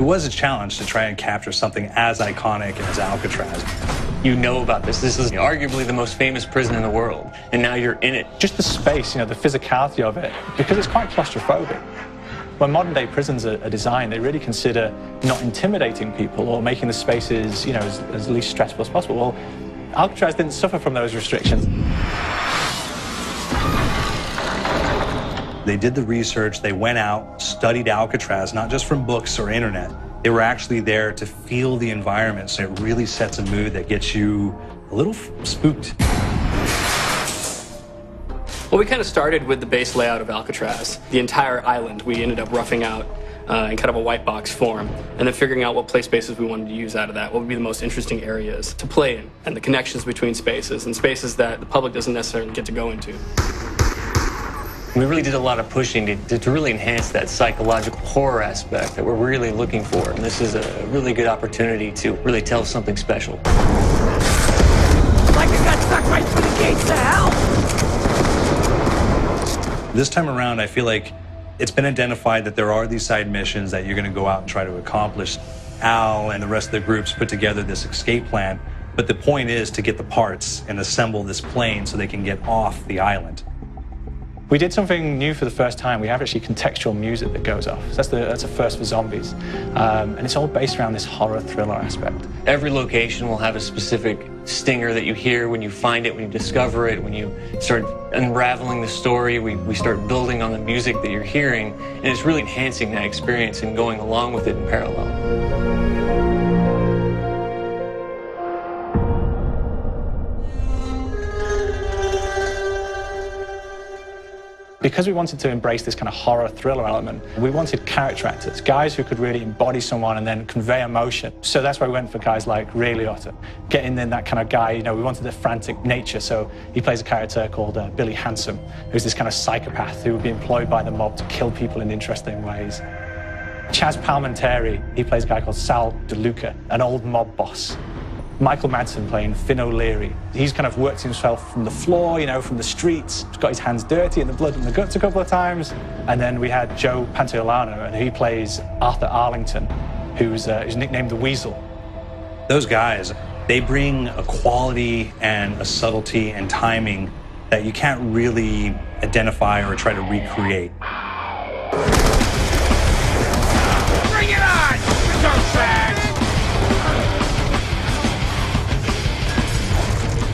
was a challenge to try and capture something as iconic as Alcatraz. You know about this. This is arguably the most famous prison in the world, and now you're in it. Just the space, the physicality of it, because it's quite claustrophobic. When modern-day prisons are designed, they really consider not intimidating people or making the spaces, as least stressful as possible. Well, Alcatraz didn't suffer from those restrictions. They did the research, they went out, studied Alcatraz, not just from books or internet. They were actually there to feel the environment, so it really sets a mood that gets you a little spooked. Well, we kind of started with the base layout of Alcatraz. The entire island we ended up roughing out in kind of a white box form, and then figuring out what play spaces we wanted to use out of that, what would be the most interesting areas to play in, and the connections between spaces, and spaces that the public doesn't necessarily get to go into. We really did a lot of pushing to really enhance that psychological horror aspect that we're really looking for, and this is a really good opportunity to really tell something special. Like I got stuck right through the gates of hell! This time around, I feel like it's been identified that there are these side missions that you're going to go out and try to accomplish. Al and the rest of the groups put together this escape plan, but the point is to get the parts and assemble this plane so they can get off the island. We did something new for the first time. We have actually contextual music that goes off. So that's a first for zombies. And it's all based around this horror thriller aspect. Every location will have a specific stinger that you hear when you find it, when you discover it, when you start unraveling the story. We start building on the music that you're hearing, and it's really enhancing that experience and going along with it in parallel. Because we wanted to embrace this kind of horror thriller element, we wanted character actors, guys who could really embody someone and then convey emotion. So that's why we went for guys like Ray Liotta, getting in that kind of guy, we wanted the frantic nature. So he plays a character called Billy Handsome, who's this kind of psychopath who would be employed by the mob to kill people in interesting ways. Chaz Palminteri, he plays a guy called Sal DeLuca, an old mob boss. Michael Madsen playing Finn O'Leary. He's kind of worked himself from the floor, from the streets. He's got his hands dirty in the blood and the guts a couple of times. And then we had Joe Pantoliano, and he plays Arthur Arlington, who's nicknamed the Weasel. Those guys, they bring a quality and a subtlety and timing that you can't really identify or try to recreate. Bring it on! Dirtbags!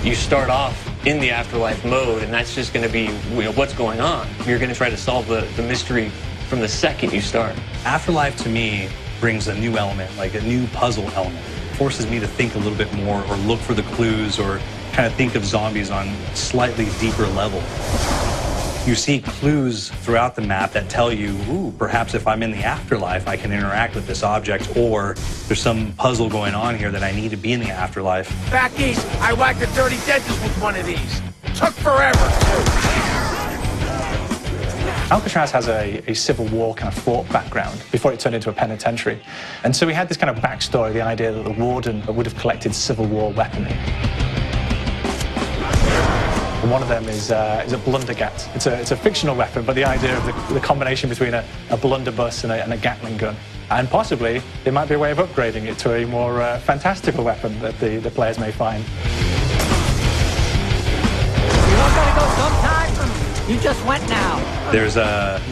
You start off in the afterlife mode, and that's just going to be what's going on. You're going to try to solve the mystery from the second you start. Afterlife, to me, brings a new element, like a new puzzle element. It forces me to think a little bit more or look for the clues or kind of think of zombies on a slightly deeper level. You see clues throughout the map that tell you, ooh, perhaps if I'm in the afterlife, I can interact with this object, or there's some puzzle going on here that I need to be in the afterlife. Back east, I whacked a dirty dentist with one of these. Took forever, Alcatraz has a Civil War kind of fort background before it turned into a penitentiary. And so we had this kind of backstory, the idea that the warden would have collected Civil War weaponry. And one of them is a blundergat. It's a fictional weapon, but the idea of the combination between a blunderbuss and a Gatling gun. And possibly, there might be a way of upgrading it to a more fantastical weapon that the players may find. You don't gotta go sometime? You just went now. There's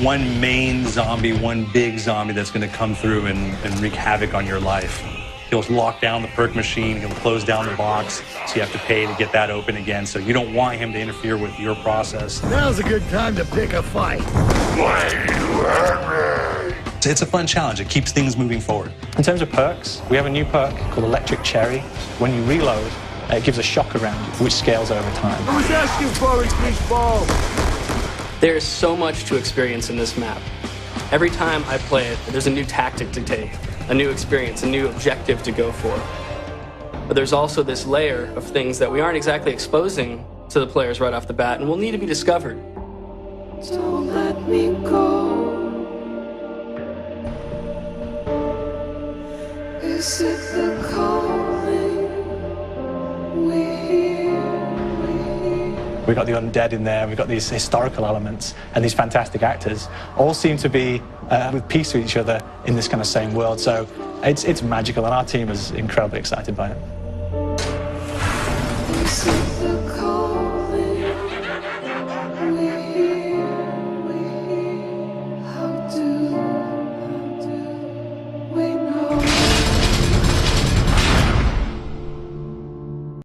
one main zombie, one big zombie that's going to come through and wreak havoc on your life. He'll lock down the perk machine, he'll close down the box, so you have to pay to get that open again, so you don't want him to interfere with your process. Now's a good time to pick a fight. It's a fun challenge, it keeps things moving forward. In terms of perks, we have a new perk called Electric Cherry. When you reload, it gives a shock around you, which scales over time. Who's asking for it, ball? There is so much to experience in this map. Every time I play it, there's a new tactic to take, a new experience, a new objective to go for. But there's also this layer of things that we aren't exactly exposing to the players right off the bat and will need to be discovered. Don't let me go. Is it the calling we hear? We we've got the undead in there, we've got these historical elements, and these fantastic actors all seem to be with peace with each other in this kind of same world. So it's magical, and our team is incredibly excited by it.